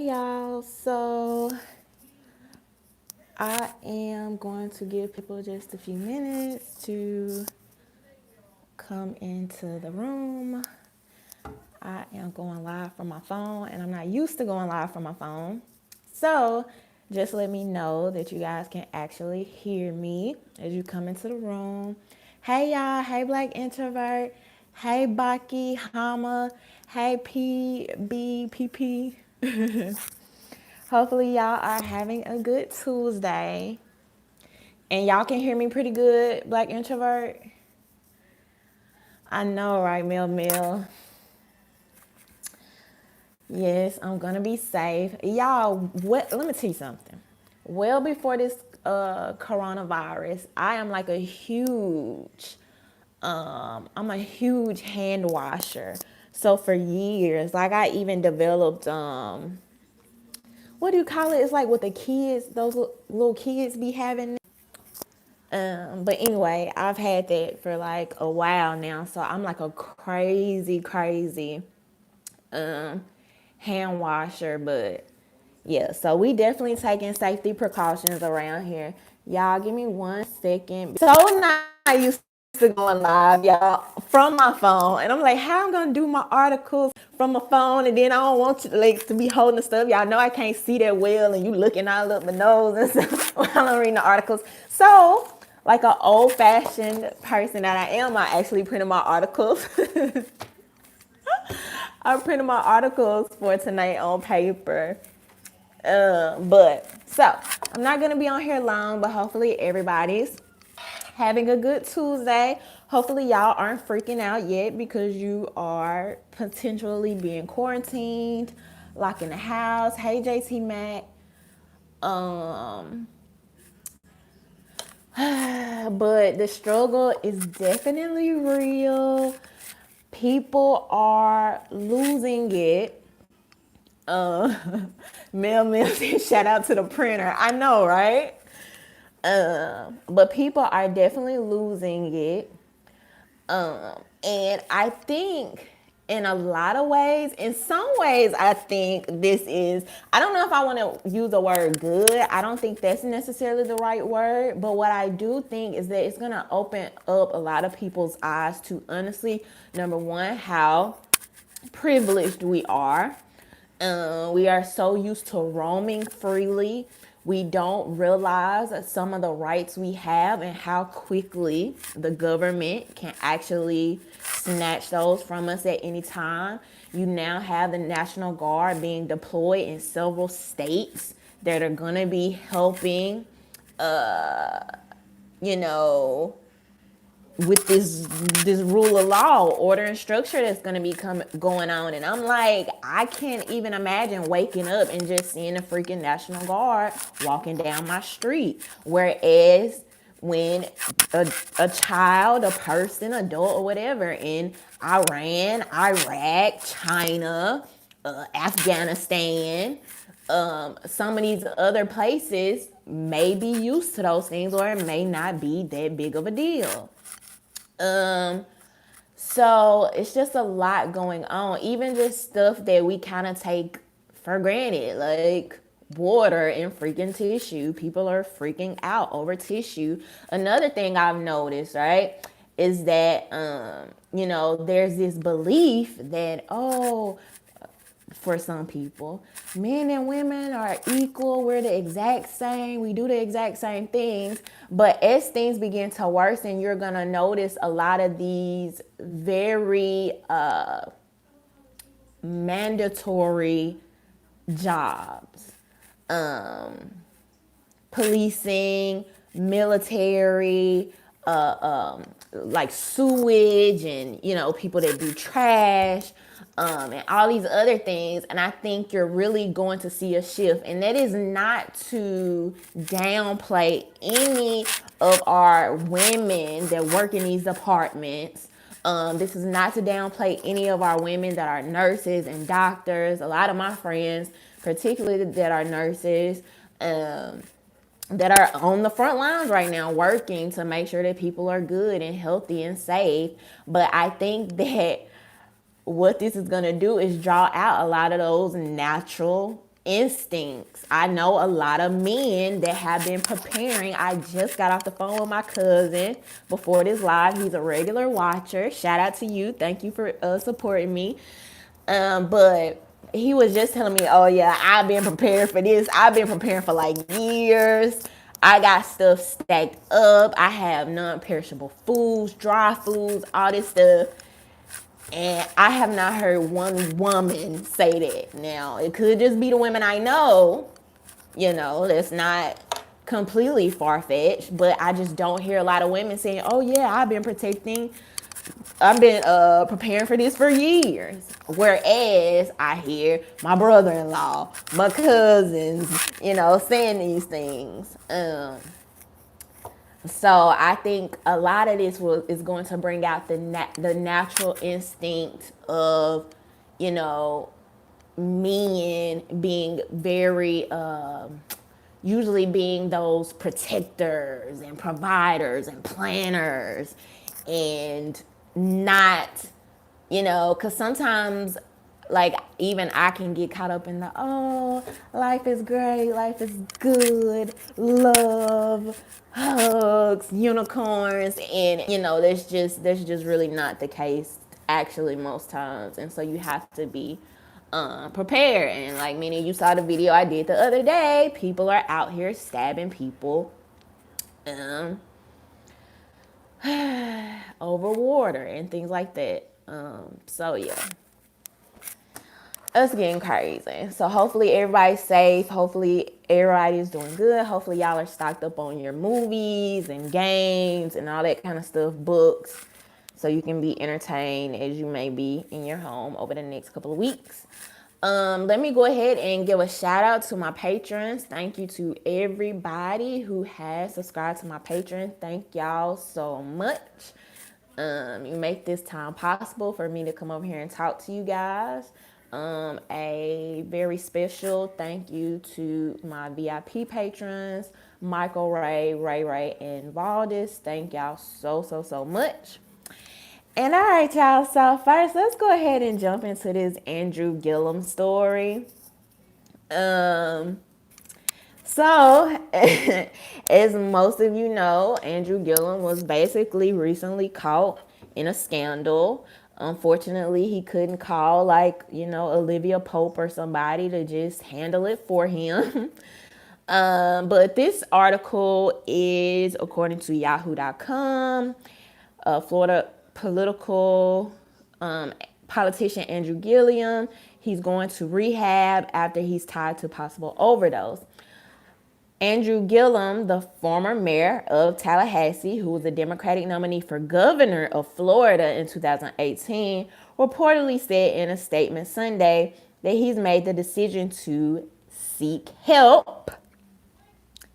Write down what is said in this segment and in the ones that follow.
y'all. So I am going to give people just a few minutes to come into the room. I am going live from my phone, and I'm not used to going live from my phone. So just let me know that you guys can actually hear me as you come into the room. Hey y'all, hey Black Introvert, hey Baki, Hama, hey PBPP. Hopefully y'all are having a good Tuesday. And y'all can hear me pretty good, Black Introvert. I know, right, Mel? Yes, I'm gonna be safe. Y'all, let me tell you something. Well before this coronavirus, I am like a huge I'm a huge hand washer. So for years, like I even developed what do you call it? It's like what the kids, those little kids be having. But anyway, I've had that for like a while now. So I'm like a crazy hand washer. But yeah, so we definitely taking safety precautions around here. Y'all give me 1 second. So now I used to going live, y'all, from my phone. And I'm like, how I'm gonna do my articles from my phone, and then I don't want you like to be holding the stuff. Y'all know I can't see that well, and you looking all up my nose and stuff while I'm reading the articles. So like an old-fashioned person that I am, I actually printed my articles. I printed my articles for tonight on paper. But so I'm not gonna be on here long, but hopefully everybody's having a good Tuesday. Hopefully y'all aren't freaking out yet because you are potentially being quarantined, locked in the house. Hey JT Mac. But the struggle is definitely real. People are losing it. Mel said, shout out to the printer. I know, right? But people are definitely losing it. And I think in a lot of ways, in some ways, I think this is, I don't know if I want to use the word good. I don't think that's necessarily the right word. But what I do think is that it's going to open up a lot of people's eyes to honestly, number one, how privileged we are. We are so used to roaming freely. We don't realize some of the rights we have and how quickly the government can actually snatch those from us at any time. You now have the National Guard being deployed in several states that are going to be helping, you know, with this rule of law, order and structure that's going to be going on. And I'm like, I can't even imagine waking up and just seeing the freaking National Guard walking down my street. Whereas when a child, a person, adult or whatever in Iran, Iraq, China, Afghanistan, some of these other places may be used to those things, or it may not be that big of a deal. So it's just a lot going on. Even just stuff that we kind of take for granted, like water and freaking tissue. People are freaking out over tissue. Another thing I've noticed, right, is that, there's this belief that, for some people, men and women are equal. We're the exact same. We do the exact same things. But as things begin to worsen, you're going to notice a lot of these very mandatory jobs. Policing, military, like sewage and, people that do trash. And all these other things. And I think you're really going to see a shift. And that is not to downplay any of our women that work in these departments. This is not to downplay any of our women that are nurses and doctors. A lot of my friends, particularly that are nurses, that are on the front lines right now working to make sure that people are good and healthy and safe. But I think that what this is going to do is draw out a lot of those natural instincts. I know a lot of men that have been preparing. I just got off the phone with my cousin before this live. He's a regular watcher. Shout out to you. Thank you for supporting me. But he was just telling me, oh yeah, I've been prepared for this. I've been preparing for like years. I got stuff stacked up. I have non-perishable foods, dry foods, all this stuff. And I have not heard one woman say that. Now, it could just be the women I know, that's not completely far-fetched, but I just don't hear a lot of women saying, oh yeah, I've been preparing for this for years. Whereas I hear my brother-in-law, my cousins, saying these things. So I think a lot of this is going to bring out the natural instinct of, men being very, usually being those protectors and providers and planners, and not, because sometimes, like, even I can get caught up in the, oh, life is great, life is good, love, hugs, unicorns, and that's just really not the case actually most times. And so you have to be prepared. And like many of you saw the video I did the other day, people are out here stabbing people over water and things like that. So yeah, it's getting crazy. So hopefully everybody's safe. Hopefully everybody's doing good. Hopefully y'all are stocked up on your movies and games and all that kind of stuff, books, so you can be entertained as you may be in your home over the next couple of weeks. Let me go ahead and give a shout out to my patrons. Thank you to everybody who has subscribed to my Patreon. Thank y'all so much. You make this time possible for me to come over here and talk to you guys. A very special thank you to my VIP patrons, Michael, Ray, and Valdis. Thank y'all so much. And all right, y'all. So first, let's go ahead and jump into this Andrew Gilliam story. So, as most of you know, Andrew Gilliam was basically recently caught in a scandal. Unfortunately, he couldn't call like, Olivia Pope or somebody to just handle it for him. But this article is, according to yahoo.com, Florida politician Andrew Gilliam. He's going to rehab after he's tied to possible overdose. Andrew Gilliam, the former mayor of Tallahassee, who was a Democratic nominee for governor of Florida in 2018, reportedly said in a statement Sunday that he's made the decision to seek help,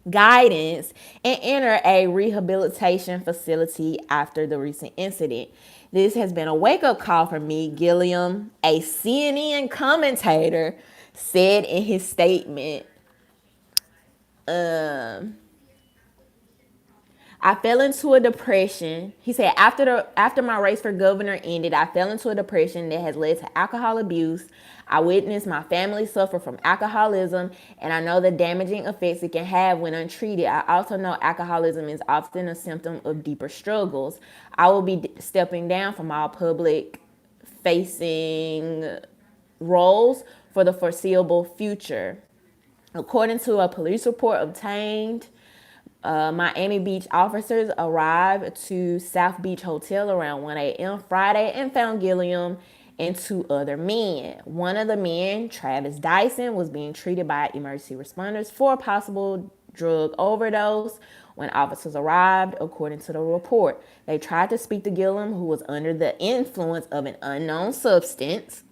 guidance, and enter a rehabilitation facility after the recent incident. This has been a wake-up call for me, Gilliam, a CNN commentator, said in his statement. I fell into a depression. He said, after my race for governor ended, I fell into a depression that has led to alcohol abuse. I witnessed my family suffer from alcoholism, and I know the damaging effects it can have when untreated. I also know alcoholism is often a symptom of deeper struggles. I will be stepping down from all public facing roles for the foreseeable future. According to a police report obtained, Miami Beach officers arrived to South Beach Hotel around 1 a.m. Friday and found Gilliam and two other men. One of the men, Travis Dyson, was being treated by emergency responders for a possible drug overdose when officers arrived, according to the report. They tried to speak to Gilliam, who was under the influence of an unknown substance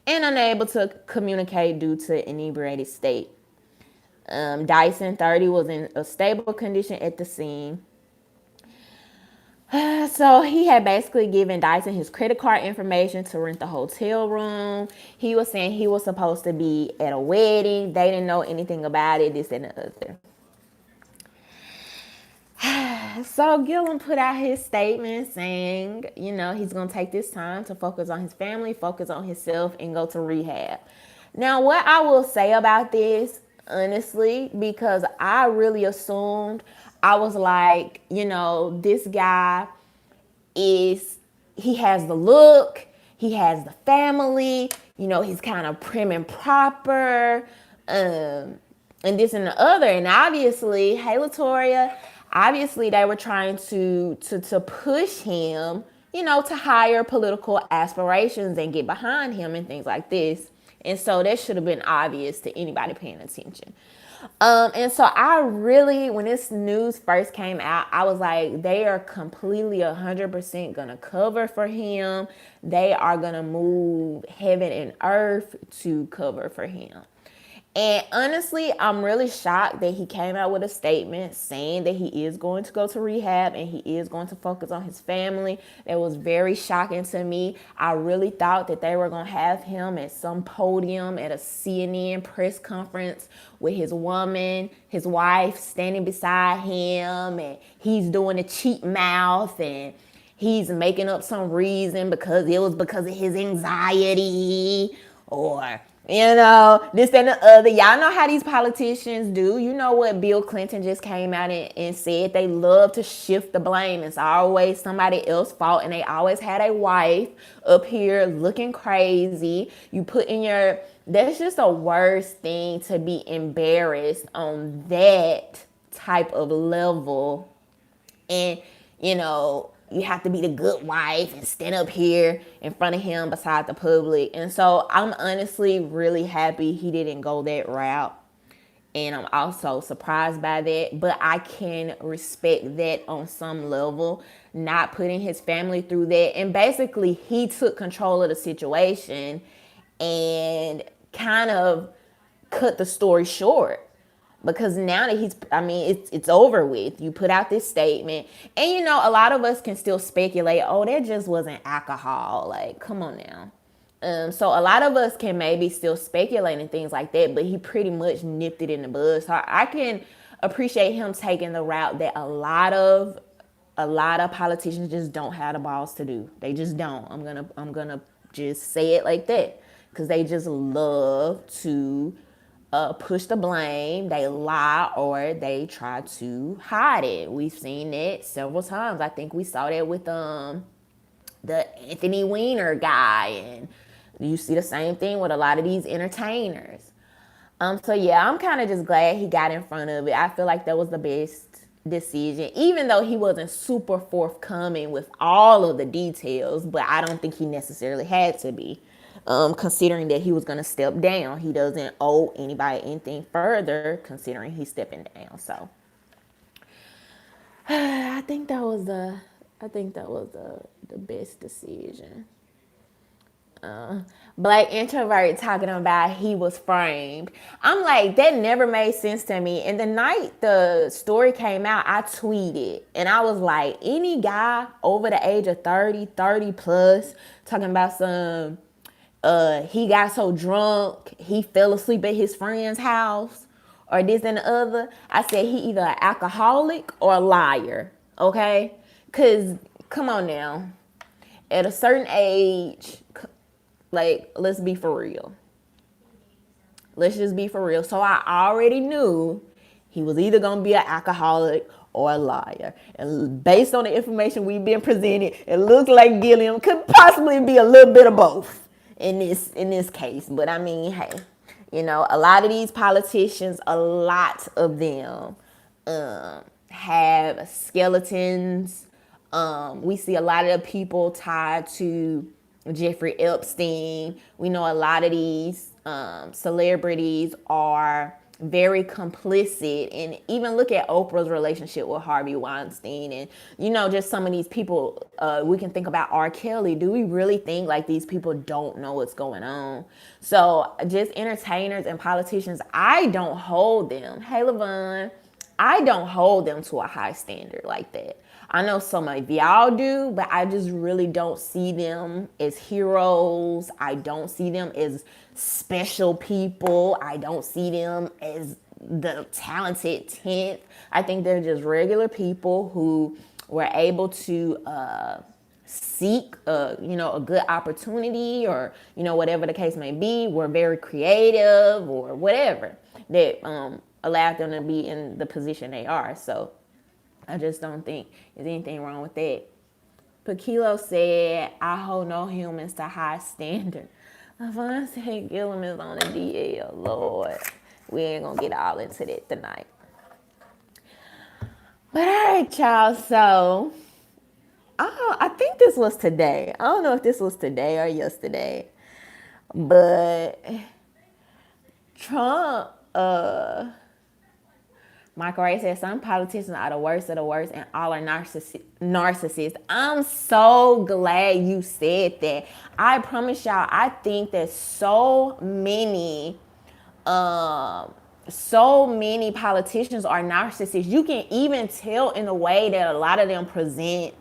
and unable to communicate due to inebriated state. Dyson, 30, was in a stable condition at the scene. So he had basically given Dyson his credit card information to rent the hotel room. He was saying he was supposed to be at a wedding. They didn't know anything about it, this and the other. So Gillum put out his statement saying, he's going to take this time to focus on his family, focus on himself, and go to rehab. Now, what I will say about this, honestly, because I really assumed, I was like, this guy he has the look, he has the family, he's kind of prim and proper, and this and the other. And obviously, hey Latoria, obviously they were trying to push him, to higher political aspirations and get behind him and things like this. And so that should have been obvious to anybody paying attention. And so I really, when this news first came out, I was like, they are completely 100% gonna cover for him. They are gonna move heaven and earth to cover for him. And honestly, I'm really shocked that he came out with a statement saying that he is going to go to rehab and he is going to focus on his family. That was very shocking to me. I really thought that they were going to have him at some podium at a CNN press conference with his wife standing beside him, and he's doing a cheap mouth and he's making up some reason because it was because of his anxiety or this and the other. Y'all know how these politicians do. You know what Bill Clinton just came out and said? They love to shift the blame. It's always somebody else's fault, and they always had a wife up here looking crazy. That's just the worst thing, to be embarrassed on that type of level. And, you have to be the good wife and stand up here in front of him beside the public. And so I'm honestly really happy he didn't go that route. And I'm also surprised by that. But I can respect that on some level, not putting his family through that. And basically, he took control of the situation and kind of cut the story short. Because now that it's over with. You put out this statement. And, a lot of us can still speculate, oh, that just wasn't alcohol. Like, come on now. So a lot of us can maybe still speculate and things like that. But he pretty much nipped it in the bud. So I can appreciate him taking the route that a lot of politicians just don't have the balls to do. They just don't. I'm gonna just say it like that. Because they just love to push the blame, they lie, or they try to hide it. We've seen it several times. I think we saw that with the Anthony Weiner guy, and you see the same thing with a lot of these entertainers. So yeah, I'm kind of just glad he got in front of it. I feel like that was the best decision, even though he wasn't super forthcoming with all of the details, but I don't think he necessarily had to be. Considering that he was going to step down. He doesn't owe anybody anything further, considering he's stepping down. So I think that was the best decision. Black introvert talking about he was framed. I'm like, that never made sense to me. And the night the story came out, I tweeted and I was like, any guy over the age of 30 plus talking about some he got so drunk, he fell asleep at his friend's house, or this and the other. I said he either an alcoholic or a liar, okay? Because, come on now. At a certain age, like, let's be for real. Let's just be for real. So I already knew he was either going to be an alcoholic or a liar. And based on the information we've been presented, it looks like Gilliam could possibly be a little bit of both in this case. But I mean, hey, a lot of these politicians, a lot of them have skeletons. We see a lot of the people tied to Jeffrey Epstein. We know a lot of these celebrities are very complicit, and even look at Oprah's relationship with Harvey Weinstein, and just some of these people. We can think about R. Kelly. Do we really think like these people don't know what's going on? So just entertainers and politicians, I don't hold them. Hey Levon, I don't hold them to a high standard like that. I know some of y'all do, but I just really don't see them as heroes. I don't see them as special people. I don't see them as the talented 10th. I think they're just regular people who were able to seek a good opportunity, or whatever the case may be, were very creative or whatever that allowed them to be in the position they are. So I just don't think there's anything wrong with that. Pakilo said, I hold no humans to high standard. Avon said Gillum is on the DL. Lord, we ain't gonna get all into that tonight. But all right, y'all. So I think this was today. I don't know if this was today or yesterday, but Trump, Michael Ray said some politicians are the worst of the worst and all are narcissists. I'm so glad you said that. I promise y'all, I think that so many politicians are narcissists. You can even tell in the way that a lot of them present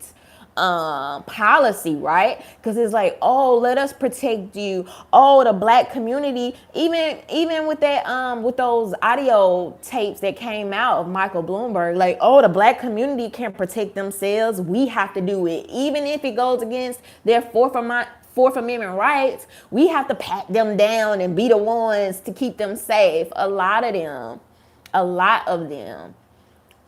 policy, right? Because it's like, oh, let us protect you. Oh, the black community, even with that with those audio tapes that came out of Michael Bloomberg, like, oh, the black community can protect themselves, we have to do it, even if it goes against their Fourth Amendment rights. We have to pat them down and be the ones to keep them safe. A lot of them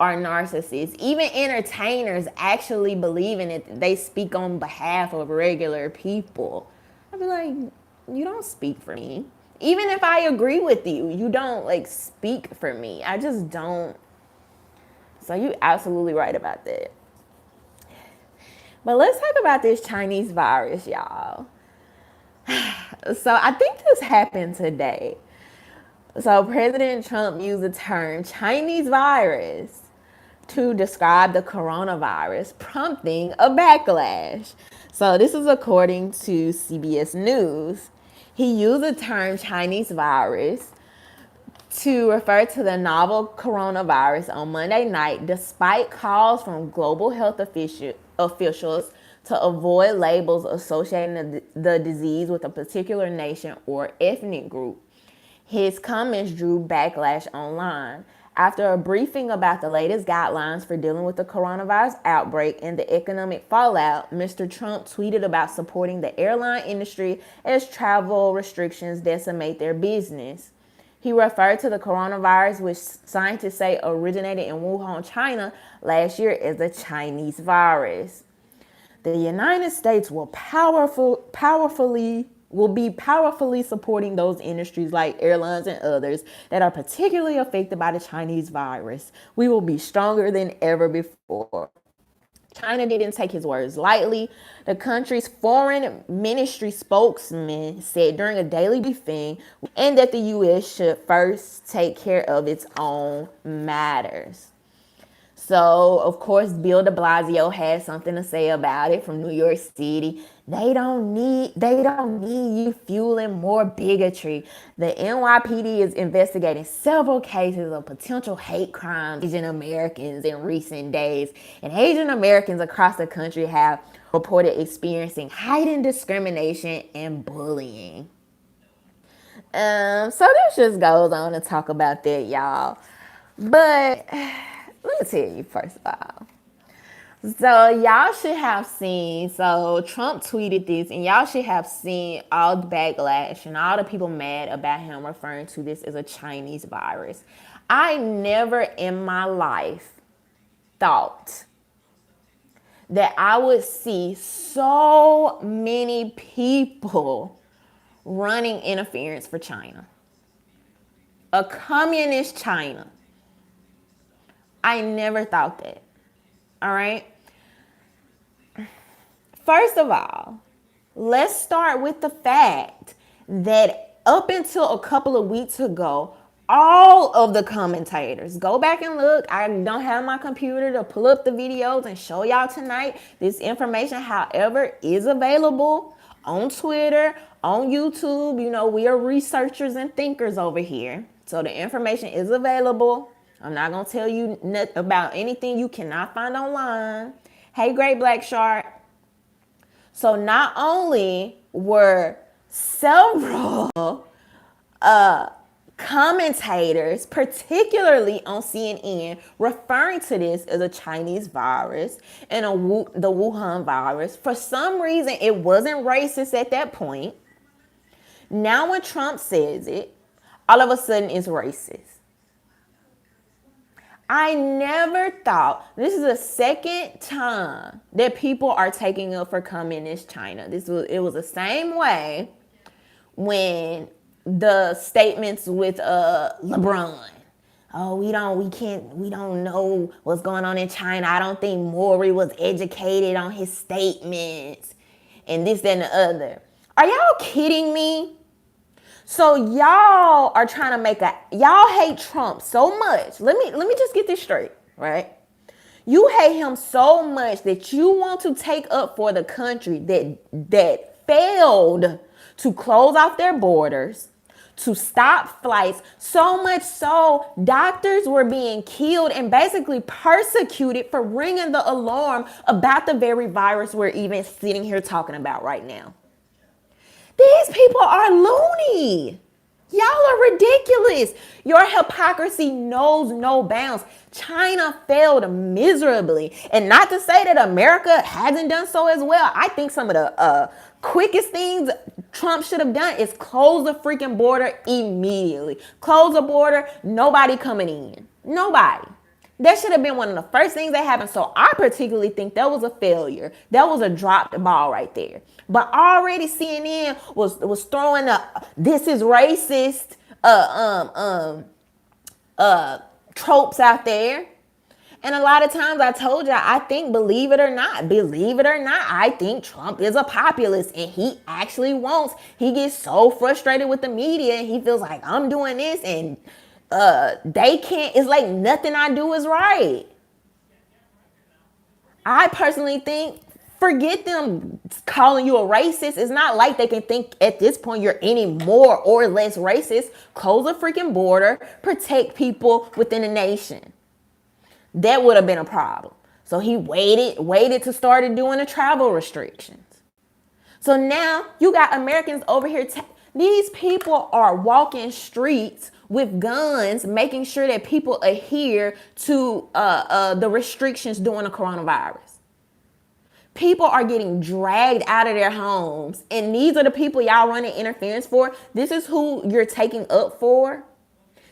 are narcissists. Even entertainers actually believe in it. They speak on behalf of regular people. I'd be like, you don't speak for me. Even if I agree with you, you don't like speak for me. I just don't. So you're absolutely right about that. But let's talk about this Chinese virus, y'all. So I think this happened today. So President Trump used the term Chinese virus to describe the coronavirus, prompting a backlash. So this is according to CBS News. He used the term Chinese virus to refer to the novel coronavirus on Monday night, despite calls from global health officials to avoid labels associating the disease with a particular nation or ethnic group. His comments drew backlash online. After a briefing about the latest guidelines for dealing with the coronavirus outbreak and the economic fallout, Mr. Trump tweeted about supporting the airline industry as travel restrictions decimate their business. He referred to the coronavirus, which scientists say originated in Wuhan, China, last year as the Chinese virus. The United States will be powerfully supporting those industries like airlines and others that are particularly affected by the Chinese virus. We will be stronger than ever before. China didn't take his words lightly. The country's foreign ministry spokesman said during a daily briefing and that the U.S. should first take care of its own matters. So, of course, Bill de Blasio had something to say about it from New York City. They don't need you fueling more bigotry. The NYPD is investigating several cases of potential hate crimes against Asian Americans in recent days. And Asian Americans across the country have reported experiencing heightened discrimination and bullying. So this just goes on to talk about that, y'all. But let me tell you first of all. So y'all should have seen, so Trump tweeted this, and y'all should have seen all the backlash and all the people mad about him referring to this as a Chinese virus. I never in my life thought that I would see so many people running interference for China. A communist China. I never thought that. All right. First of all, let's start with the fact that up until a couple of weeks ago, all of the commentators, go back and look. I don't have my computer to pull up the videos and show y'all tonight. This information, however, is available on Twitter, on YouTube. You know, we are researchers and thinkers over here. So the information is available. I'm not going to tell you about anything you cannot find online. Hey, Great Black Shark. So not only were several commentators, particularly on CNN, referring to this as a Chinese virus and the Wuhan virus. For some reason, it wasn't racist at that point. Now when Trump says it, all of a sudden it's racist. I never thought, this is the second time that people are taking up for communist China. It was the same way when the statements with LeBron. Oh, we don't know what's going on in China. I don't think Maury was educated on his statements and this, that, and the other. Are y'all kidding me? So y'all are trying to y'all hate Trump so much. Let me just get this straight, right? You hate him so much that you want to take up for the country that failed to close off their borders, to stop flights, so much so doctors were being killed and basically persecuted for ringing the alarm about the very virus we're even sitting here talking about right now. These people are loony. Y'all are ridiculous. Your hypocrisy knows no bounds. China failed miserably. And not to say that America hasn't done so as well. I think some of the quickest things Trump should have done is close the freaking border immediately. Close the border, nobody coming in. Nobody. That should have been one of the first things that happened. So I particularly think that was a failure. That was a dropped ball right there. But already CNN was throwing up this is racist tropes out there. And a lot of times I told you, I think, believe it or not, I think Trump is a populist and he gets so frustrated with the media and he feels like I'm doing this and they can't, it's like nothing I do is right. I personally think, forget them calling you a racist. It's not like they can think at this point you're any more or less racist. Close the freaking border, protect people within the nation. That would have been a problem. So he waited to start doing the travel restrictions. So now you got Americans over here. These people are walking streets with guns, making sure that people adhere to the restrictions during the coronavirus. People are getting dragged out of their homes. And these are the people y'all running interference for. This is who you're taking up for.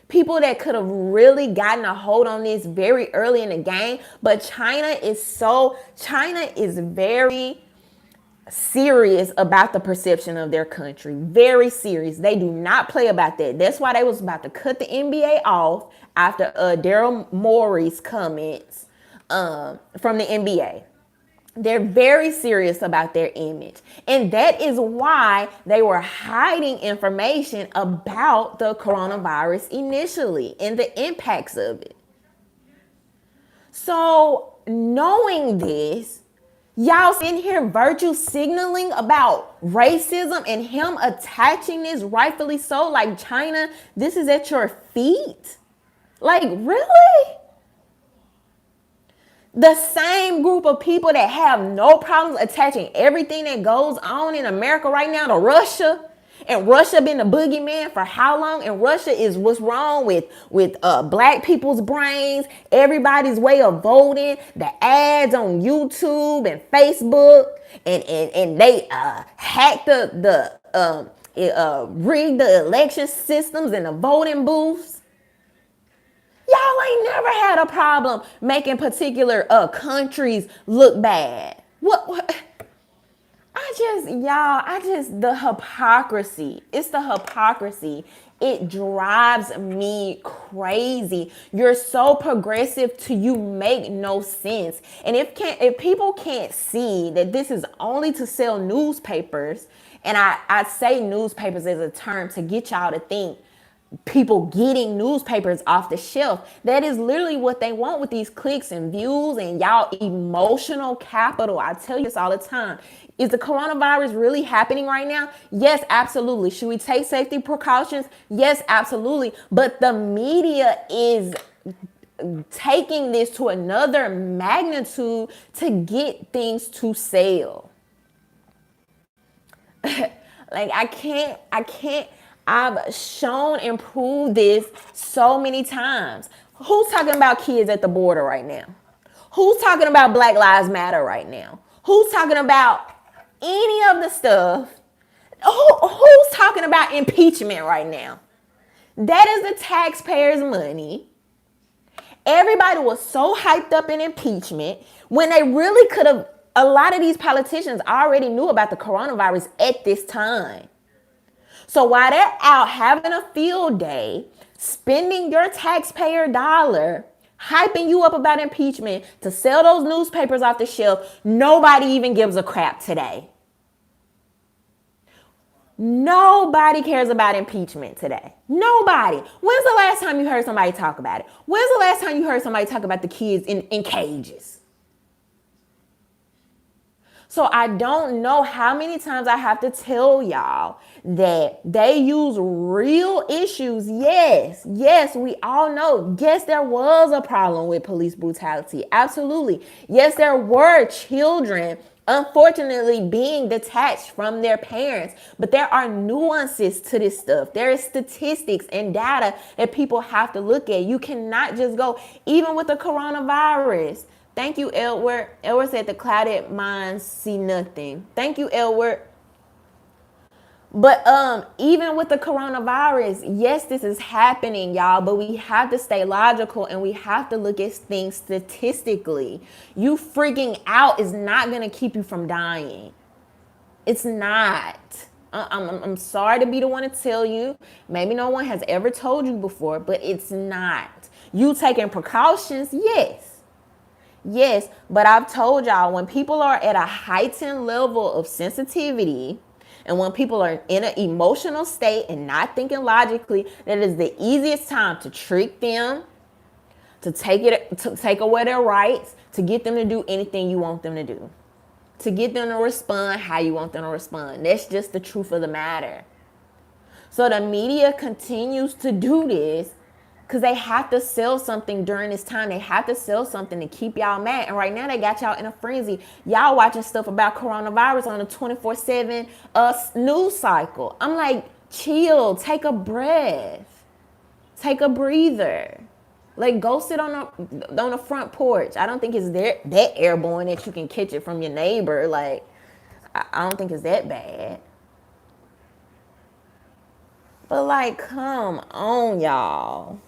People that could have really gotten a hold on this very early in the game. But China is very serious about the perception of their country. Very serious. They do not play about that. That's why they was about to cut the NBA off after Daryl Morey's comments from the NBA. They're very serious about their image. And that is why they were hiding information about the coronavirus initially and the impacts of it. So knowing this, y'all sitting here virtue signaling about racism and him attaching this rightfully so, like China, this is at your feet? Like, really? The same group of people that have no problems attaching everything that goes on in America right now to Russia, and Russia been the boogeyman for how long? And Russia is what's wrong with black people's brains, everybody's way of voting, the ads on YouTube and Facebook, and they hacked rigged the election systems and the voting booths. Y'all ain't never had a problem making particular countries look bad. What? The hypocrisy. It's the hypocrisy. It drives me crazy. You're so progressive till you make no sense. And if people can't see that this is only to sell newspapers, and I say newspapers as a term to get y'all to think people getting newspapers off the shelf. That is literally what they want with these clicks and views and y'all emotional capital. I tell you this all the time. Is the coronavirus really happening right now? Yes, absolutely. Should we take safety precautions? Yes, absolutely. But the media is taking this to another magnitude to get things to sell. Like I can't I've shown and proved this so many times. Who's talking about kids at the border right now? Who's talking about Black Lives Matter right now? Who's talking about any of the stuff? Who's talking about impeachment right now? That is the taxpayers' money. Everybody was so hyped up in impeachment when they really could have. A lot of these politicians already knew about the coronavirus at this time. So while they're out having a field day, spending your taxpayer dollar, hyping you up about impeachment to sell those newspapers off the shelf, nobody even gives a crap today. Nobody cares about impeachment today. Nobody. When's the last time you heard somebody talk about it? When's the last time you heard somebody talk about the kids in cages? So I don't know how many times I have to tell y'all that they use real issues. Yes, we all know. Yes, there was a problem with police brutality. Absolutely. Yes, there were children, unfortunately, being detached from their parents. But there are nuances to this stuff. There is statistics and data that people have to look at. You cannot just go, even with the coronavirus. Thank you, Edward. Edward said the clouded minds see nothing. Thank you, Edward. But even with the coronavirus, yes, this is happening, y'all, but we have to stay logical and we have to look at things statistically. You freaking out is not going to keep you from dying. It's not. I'm sorry to be the one to tell you. Maybe no one has ever told you before, but it's not. You taking precautions, yes. Yes, but I've told y'all, when people are at a heightened level of sensitivity and when people are in an emotional state and not thinking logically, that is the easiest time to trick them, to take away their rights, to get them to do anything you want them to do, to get them to respond how you want them to respond. That's just the truth of the matter. So the media continues to do this because they have to sell something during this time. They have to sell something to keep y'all mad. And right now they got y'all in a frenzy. Y'all watching stuff about coronavirus on a 24/7 news cycle. I'm like, chill, take a breath, take a breather. Like, go sit on the front porch. I don't think it's that airborne that you can catch it from your neighbor. Like, I don't think it's that bad. But like, come on, y'all.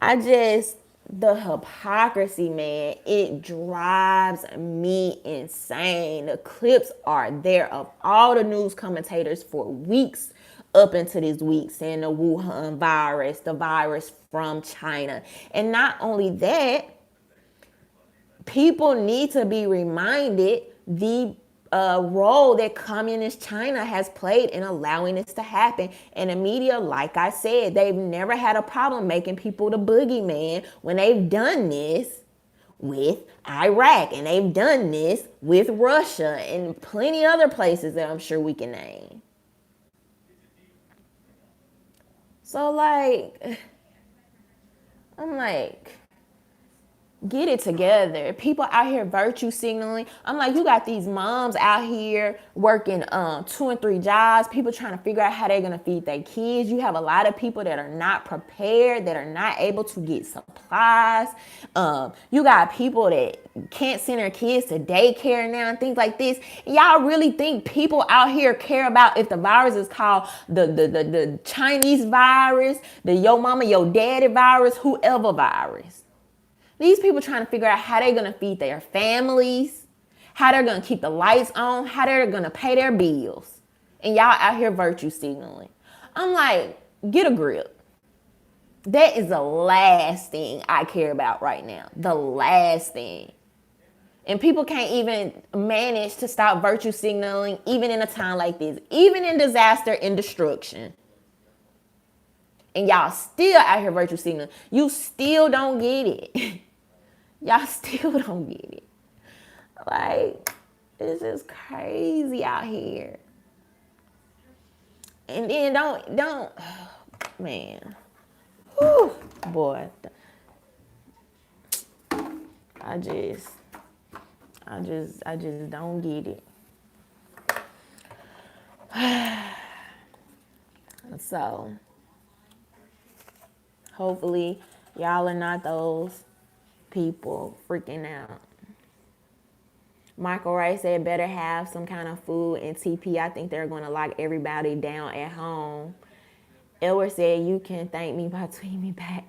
The hypocrisy, man, it drives me insane. The clips are there of all the news commentators for weeks up into this week saying the Wuhan virus, the virus from China. And not only that, people need to be reminded the role that communist China has played in allowing this to happen. And the media, like I said, they've never had a problem making people the boogeyman when they've done this with Iraq and they've done this with Russia and plenty other places that I'm sure we can name. So I'm like, get it together. People out here virtue signaling. I'm like, you got these moms out here working 2 and 3 jobs. People trying to figure out how they're going to feed their kids. You have a lot of people that are not prepared, that are not able to get supplies. You got people that can't send their kids to daycare now and things like this. Y'all really think people out here care about if the virus is called the Chinese virus, the yo mama, yo daddy virus, whoever virus? These people trying to figure out how they're going to feed their families, how they're going to keep the lights on, how they're going to pay their bills. And y'all out here virtue signaling. I'm like, get a grip. That is the last thing I care about right now. The last thing. And people can't even manage to stop virtue signaling even in a time like this, even in disaster and destruction. And y'all still out here virtue signaling. You still don't get it. Y'all still don't get it. Like, it's just crazy out here. And then don't, man. Whew, boy. I just don't get it. So hopefully y'all are not those people freaking out. Michael Ray said better have some kind of food in TP. I think they're going to lock everybody down at home. Edward said you can thank me by tweeting me back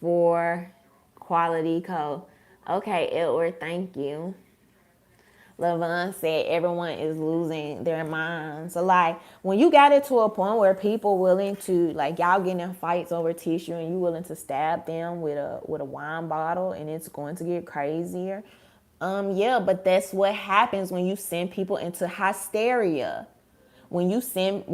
for quality code. Okay, Edward, thank you. Lavon said everyone is losing their minds. So like when you got it to a point where people willing to like y'all getting in fights over tissue and you willing to stab them with a wine bottle and it's going to get crazier. Yeah, but that's what happens when you send people into hysteria. When you send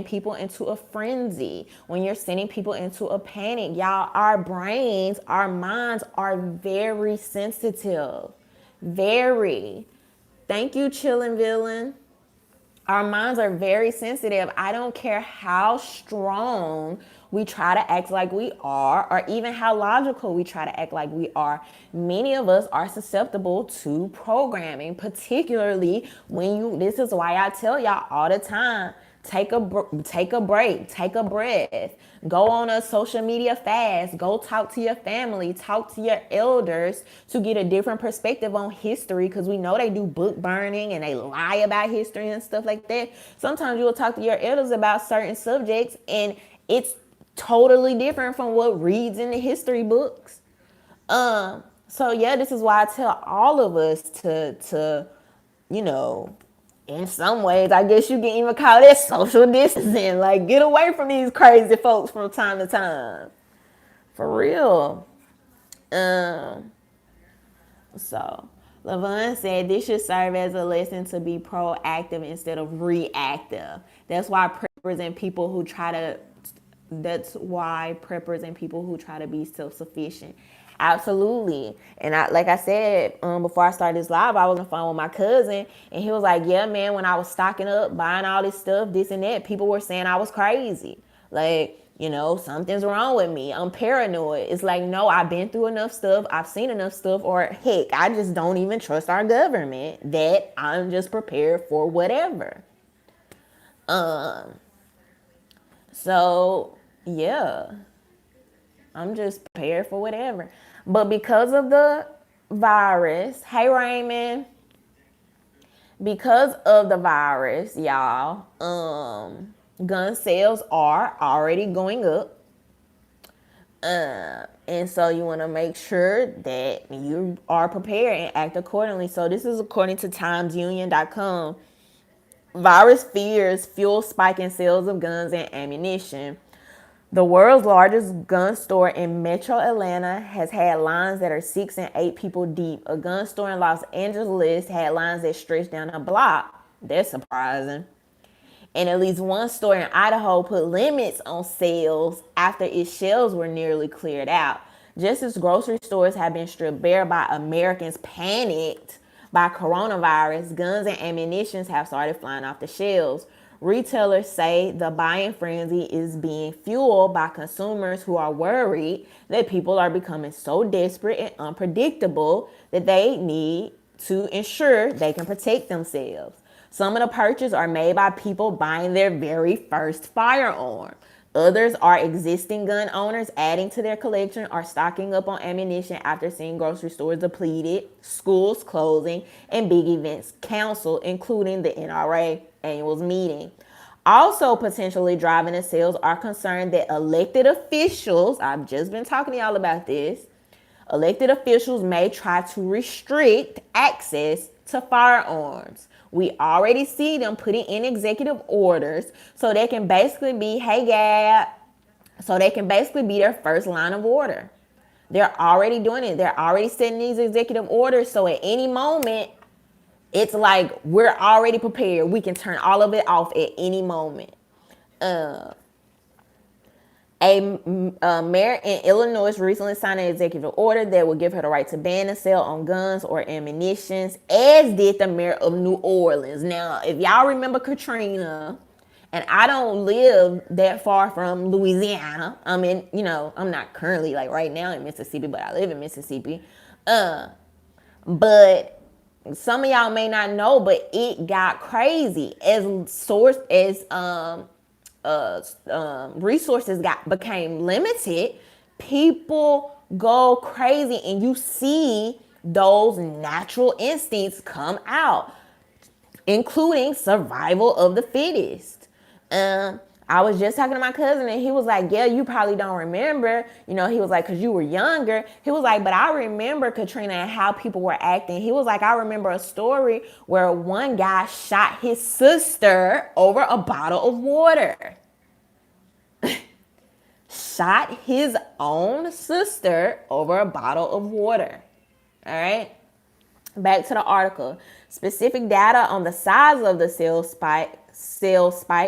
people into a frenzy, when you're sending people into a panic, y'all, our brains, our minds are very sensitive. Very. Thank you, Chillin' Villain. Our minds are very sensitive. I don't care how strong we try to act like we are, or even how logical we try to act like we are. Many of us are susceptible to programming, particularly this is why I tell y'all all the time, take a break, take a breath, go on a social media fast, go talk to your family, talk to your elders to get a different perspective on history, because we know they do book burning and they lie about history and stuff like that. Sometimes you will talk to your elders about certain subjects and it's totally different from what reads in the history books. So yeah, this is why I tell all of us to in some ways, I guess you can even call that social distancing. Like, get away from these crazy folks from time to time. For real. So, Lavon said this should serve as a lesson to be proactive instead of reactive. That's why preppers and people who try to be self-sufficient. Absolutely. And like I said, before I started this live, I was on the phone with my cousin and he was like, yeah, man, when I was stocking up, buying all this stuff, this and that, people were saying I was crazy. Like, something's wrong with me. I'm paranoid. It's like, no, I've been through enough stuff. I've seen enough stuff. Or heck, I just don't even trust our government, that I'm just prepared for whatever. So yeah, I'm just prepared for whatever. But because of the virus, hey Raymond, because of the virus, y'all, gun sales are already going up. And so you want to make sure that you are prepared and act accordingly. So this is according to timesunion.com. Virus fears fuel spike in sales of guns and ammunition. The world's largest gun store in Metro Atlanta has had lines that are 6 and 8 people deep. A gun store in Los Angeles had lines that stretched down a block. That's surprising. And at least one store in Idaho put limits on sales after its shelves were nearly cleared out. Just as grocery stores have been stripped bare by Americans panicked by coronavirus, guns and ammunition have started flying off the shelves. Retailers say the buying frenzy is being fueled by consumers who are worried that people are becoming so desperate and unpredictable that they need to ensure they can protect themselves. Some of the purchases are made by people buying their very first firearm. Others are existing gun owners adding to their collection or stocking up on ammunition after seeing grocery stores depleted, schools closing, and big events canceled, including the NRA annual meeting. Also potentially driving the sales are concerned that elected officials, I've just been talking to y'all about this, elected officials may try to restrict access to firearms. We already see them putting in executive orders so they can basically be, hey, Gab, so they can basically be their first line of order. They're already doing it. They're already setting these executive orders. So at any moment, it's like we're already prepared. We can turn all of it off at any moment. A mayor in Illinois recently signed an executive order that will give her the right to ban and sell on guns or ammunition, as did the mayor of New Orleans. Now, if y'all remember Katrina, and I don't live that far from Louisiana. I'm not currently like right now in Mississippi, but I live in Mississippi. But some of y'all may not know, but it got crazy. As resources became limited, people go crazy, and you see those natural instincts come out, including survival of the fittest. I was just talking to my cousin, and he was like, yeah, you probably don't remember. He was like, because you were younger. He was like, but I remember Katrina and how people were acting. He was like, I remember a story where one guy shot his sister over a bottle of water. Shot his own sister over a bottle of water. All right. Back to the article. Specific data on the size of the sales spike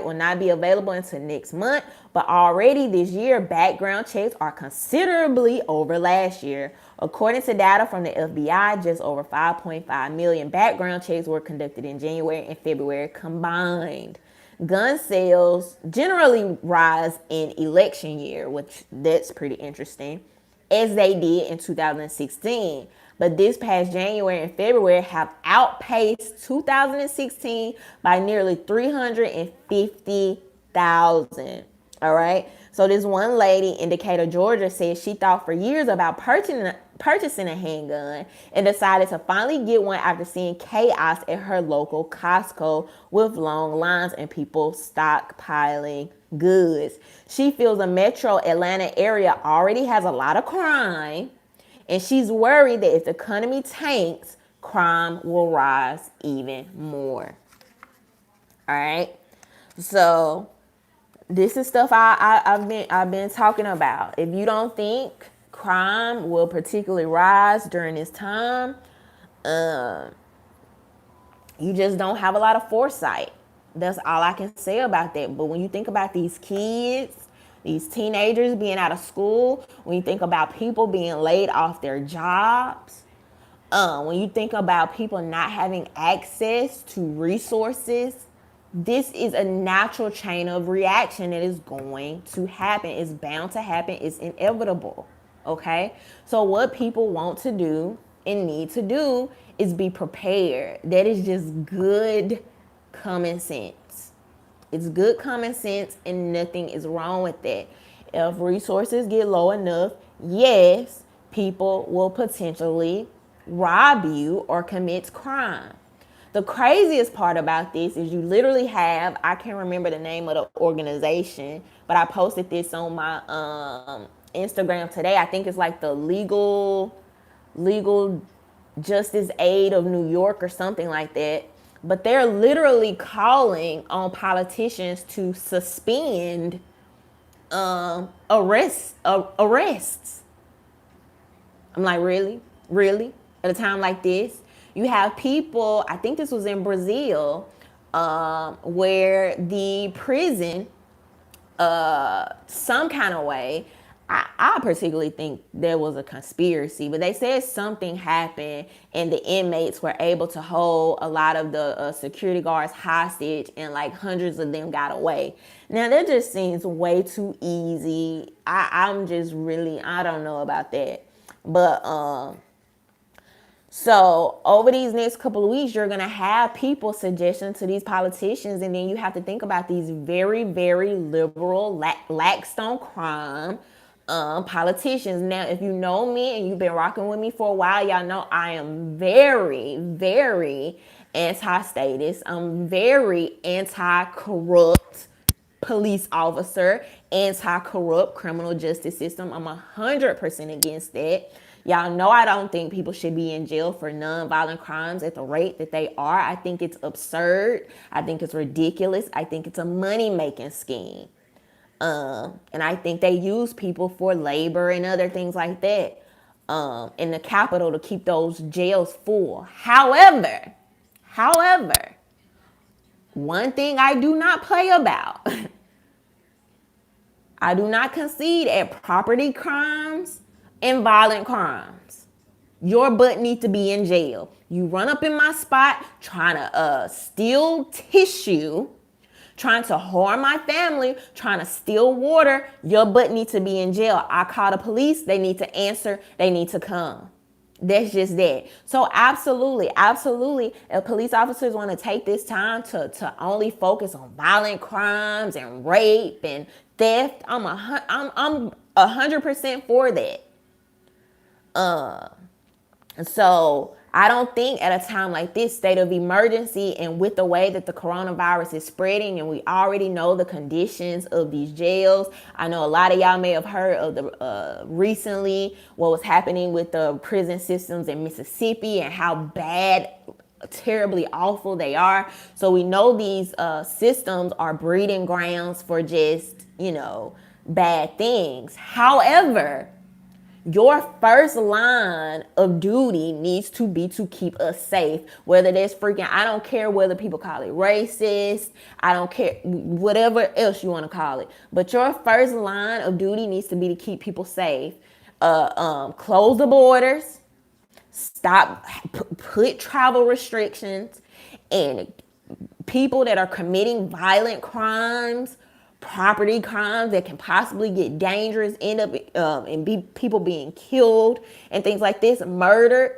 will not be available until next month, but already this year, background checks are considerably over last year. According to data from the FBI, just over 5.5 million background checks were conducted in January and February combined. Gun sales generally rise in election year, which that's pretty interesting, as they did in 2016. But this past January and February have outpaced 2016 by nearly 350,000. All right. So this one lady in Decatur, Georgia, said she thought for years about purchasing a handgun and decided to finally get one after seeing chaos at her local Costco with long lines and people stockpiling goods. She feels the metro Atlanta area already has a lot of crime, and she's worried that if the economy tanks, crime will rise even more. All right. So this is stuff I've been talking about. If you don't think crime will particularly rise during this time, you just don't have a lot of foresight. That's all I can say about that. But when you think about these kids, these teenagers being out of school, when you think about people being laid off their jobs, when you think about people not having access to resources, this is a natural chain of reaction that is going to happen. It's bound to happen. It's inevitable. Okay? So what people want to do and need to do is be prepared. That is just good common sense. It's good common sense, and nothing is wrong with that. If resources get low enough, yes, people will potentially rob you or commit crime. The craziest part about this is you literally have, I can't remember the name of the organization, but I posted this on my Instagram today. I think it's like the Legal Justice Aid of New York or something like that. But they're literally calling on politicians to suspend arrests. I'm like, really? Really? At a time like this? You have people, I think this was in Brazil, where the prison, some kind of way, I particularly think there was a conspiracy, but they said something happened and the inmates were able to hold a lot of the security guards hostage, and like hundreds of them got away. Now that just seems way too easy. I'm just really, I don't know about that. But so over these next couple of weeks, you're going to have people suggesting to these politicians, and then you have to think about these very, very liberal, lax on crime politicians. Now, if you know me and you've been rocking with me for a while, y'all know I am very, very anti-status. I'm very anti-corrupt police officer, anti-corrupt criminal justice system. I'm 100% against that. Y'all know I don't think people should be in jail for nonviolent crimes at the rate that they are. I think it's absurd. I think it's ridiculous. I think it's a money-making scheme. And I think they use people for labor and other things like that in the capital to keep those jails full. However, one thing I do not play about, I do not concede at property crimes and violent crimes. Your butt needs to be in jail. You run up in my spot trying to steal tissue, trying to harm my family, trying to steal water, your butt needs to be in jail. I call the police. They need to answer. They need to come. That's just that. So absolutely, absolutely, if police officers want to take this time to only focus on violent crimes and rape and theft, I'm 100% for that. So I don't think at a time like this, state of emergency, and with the way that the coronavirus is spreading, and we already know the conditions of these jails. I know a lot of y'all may have heard of the recently what was happening with the prison systems in Mississippi and how bad, terribly awful they are. So we know these systems are breeding grounds for just, bad things. However, your first line of duty needs to be to keep us safe. Whether that's freaking, I don't care whether people call it racist, I don't care, whatever else you want to call it. But your first line of duty needs to be to keep people safe. Close the borders, stop, put travel restrictions, and people that are committing violent crimes, property crimes that can possibly get dangerous, end up and be people being killed and things like this, murdered,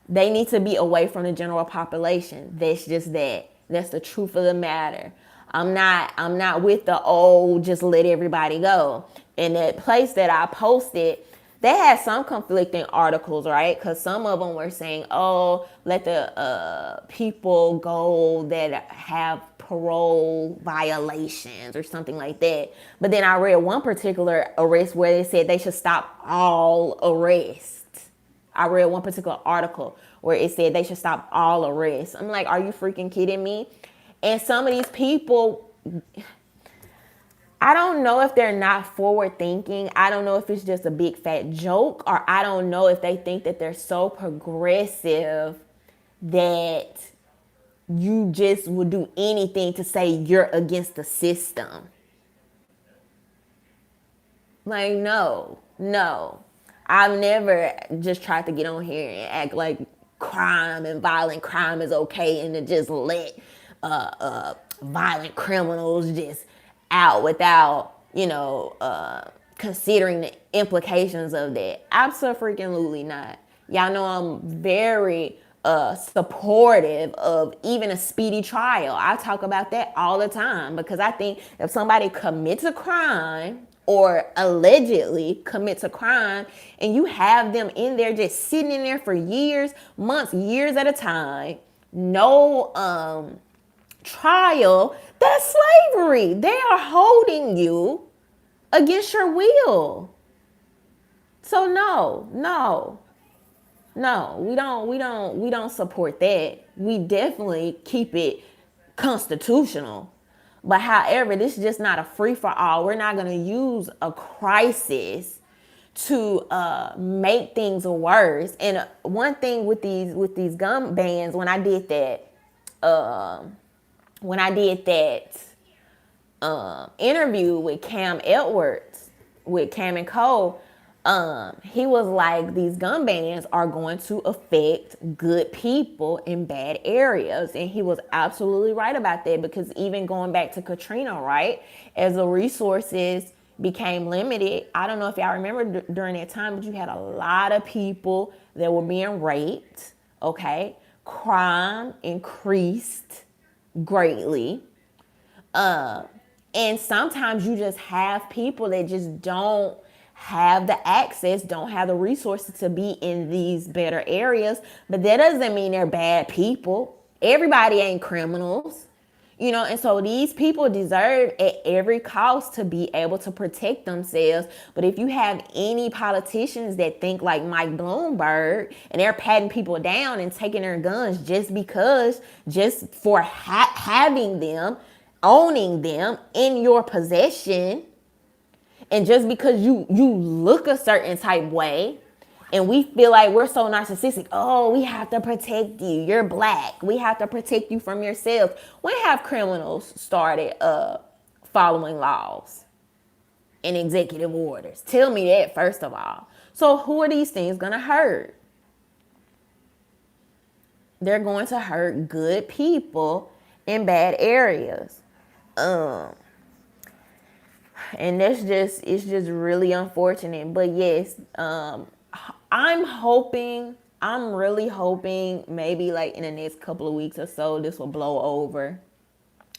they need to be away from the general population. That's just that. That's the truth of the matter. I'm not with the just let everybody go. In that place that I posted, they had some conflicting articles, right? Because some of them were saying, let the people go that have parole violations or something like that. But then I read one particular arrest where they said they should stop all arrests. I read one particular article where it said they should stop all arrests. I'm like, are you freaking kidding me? And some of these people, I don't know if they're not forward thinking. I don't know if it's just a big fat joke, or I don't know if they think that they're so progressive that you just would do anything to say you're against the system. Like, no. I've never just tried to get on here and act like crime and violent crime is okay and to just let violent criminals just out without, considering the implications of that. Absolutely not. Y'all know I'm very supportive of even a speedy trial. I talk about that all the time because I think if somebody commits a crime or allegedly commits a crime and you have them in there just sitting in there for years, months, years at a time, no trial, that's slavery. They are holding you against your will. So no, we don't support that. We definitely keep it constitutional. But however, this is just not a free for all. We're not going to use a crisis to make things worse. And one thing with these gun bans, when I did that interview with Cam Edwards, with Cam and Co, he was like, these gun bans are going to affect good people in bad areas. And he was absolutely right about that, because even going back to Katrina, right, as the resources became limited, I don't know if y'all remember during that time, but you had a lot of people that were being raped, okay? Crime increased greatly. And sometimes you just have people that just don't have the access, don't have the resources to be in these better areas. But that doesn't mean they're bad people. Everybody ain't criminals, and so these people deserve at every cost to be able to protect themselves. But if you have any politicians that think like Mike Bloomberg and they're patting people down and taking their guns just for having them, owning them in your possession, and just because you look a certain type way, and we feel like we're so narcissistic, we have to protect you, you're black, we have to protect you from yourself. When have criminals started following laws and executive orders? Tell me that, first of all. So who are these things gonna hurt? They're going to hurt good people in bad areas. And it's just really unfortunate. But yes, I'm really hoping maybe like in the next couple of weeks or so, this will blow over.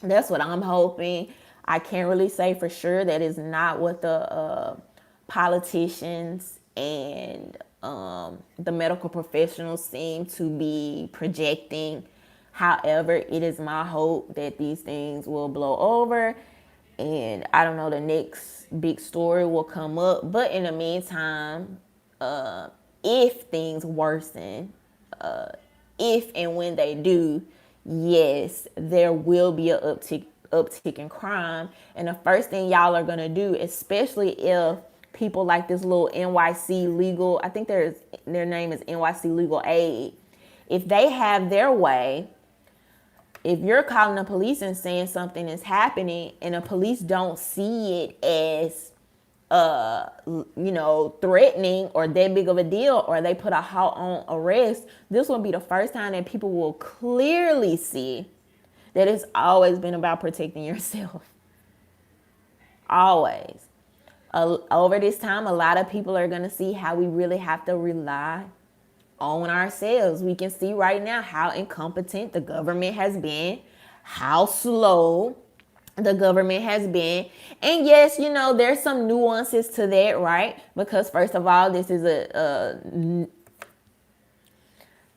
That's what I'm hoping. I can't really say for sure. That is not what the politicians and the medical professionals seem to be projecting. However, it is my hope that these things will blow over, and I don't know, the next big story will come up. But in the meantime, if things worsen, if and when they do, yes, there will be an uptick in crime. And the first thing y'all are gonna do, especially if people like this little NYC legal, I think their name is NYC Legal Aid, if they have their way, if you're calling the police and saying something is happening and the police don't see it as threatening or that big of a deal, or they put a halt on arrest, this will be the first time that people will clearly see that it's always been about protecting yourself. Always. Over this time, a lot of people are going to see how we really have to rely on ourselves. We can see right now how incompetent the government has been, how slow the government has been. And yes, there's some nuances to that, right? Because first of all, this is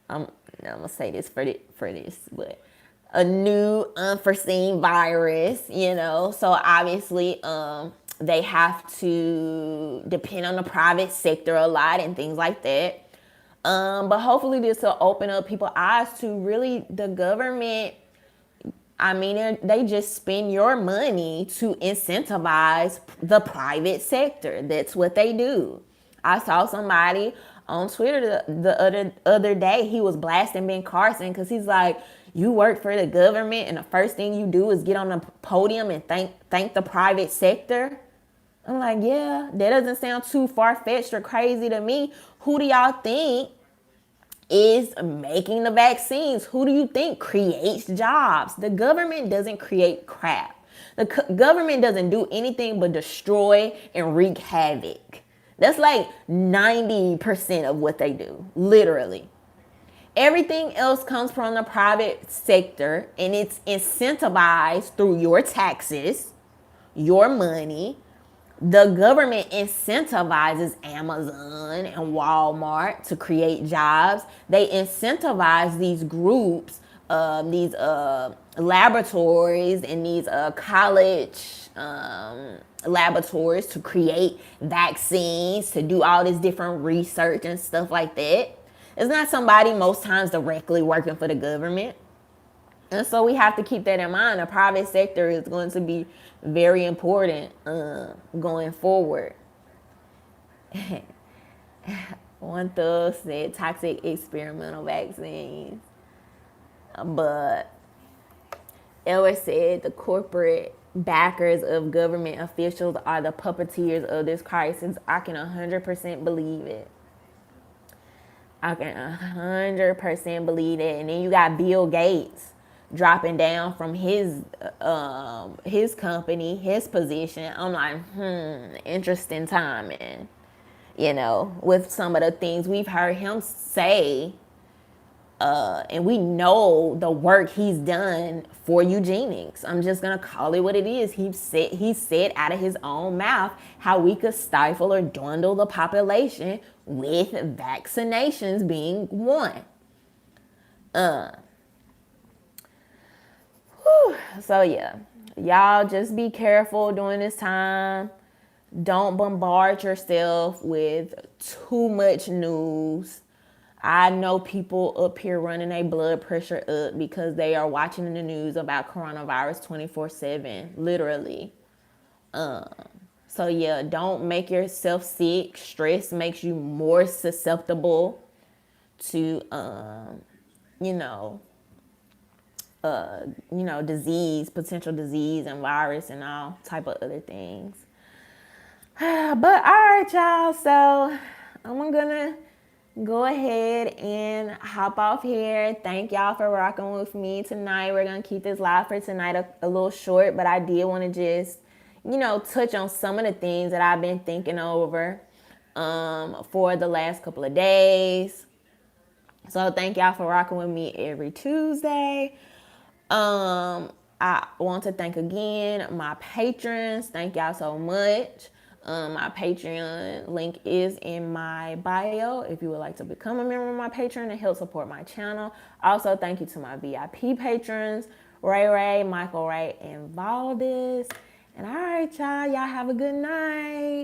I'm gonna say this for this, but a new unforeseen virus, so obviously they have to depend on the private sector a lot and things like that. But hopefully this will open up people's eyes to really the government. I mean, they just spend your money to incentivize the private sector. That's what they do. I saw somebody on Twitter the other day. He was blasting Ben Carson because he's like, you work for the government and the first thing you do is get on the podium and thank the private sector. I'm like, yeah, that doesn't sound too far-fetched or crazy to me. Who do y'all think is making the vaccines? Who do you think creates jobs? The government doesn't create crap. The government doesn't do anything but destroy and wreak havoc. That's like 90% of what they do, literally. Everything else comes from the private sector, and it's incentivized through your taxes, your money. The government incentivizes Amazon and Walmart to create jobs. They incentivize these groups, these laboratories and these college laboratories to create vaccines, to do all this different research and stuff like that. It's not somebody most times directly working for the government. And so we have to keep that in mind. The private sector is going to be very important going forward. One thug said toxic experimental vaccines. But Ellis said the corporate backers of government officials are the puppeteers of this crisis. I can 100% believe it. I can 100% believe it. And then you got Bill Gates dropping down from his company, his position. I'm like, interesting timing, with some of the things we've heard him say. And we know the work he's done for eugenics. I'm just going to call it what it is. He said out of his own mouth how we could stifle or dwindle the population with vaccinations being one. So yeah, y'all just be careful during this time. Don't bombard yourself with too much news. I know people up here running their blood pressure up because they are watching the news about coronavirus 24/7, literally. So yeah, don't make yourself sick. Stress makes you more susceptible to, disease, potential disease and virus and all type of other things. But all right, y'all. So I'm gonna go ahead and hop off here. Thank y'all for rocking with me tonight. We're gonna keep this live for tonight a little short, but I did want to just, touch on some of the things that I've been thinking over. for the last couple of days. So thank y'all for rocking with me every Tuesday. I want to thank again my patrons. Thank y'all so much. My Patreon link is in my bio if you would like to become a member of my Patreon and help support my channel. Also, thank you to my VIP patrons, Ray, Michael Ray, and Valdez. And all right, y'all have a good night.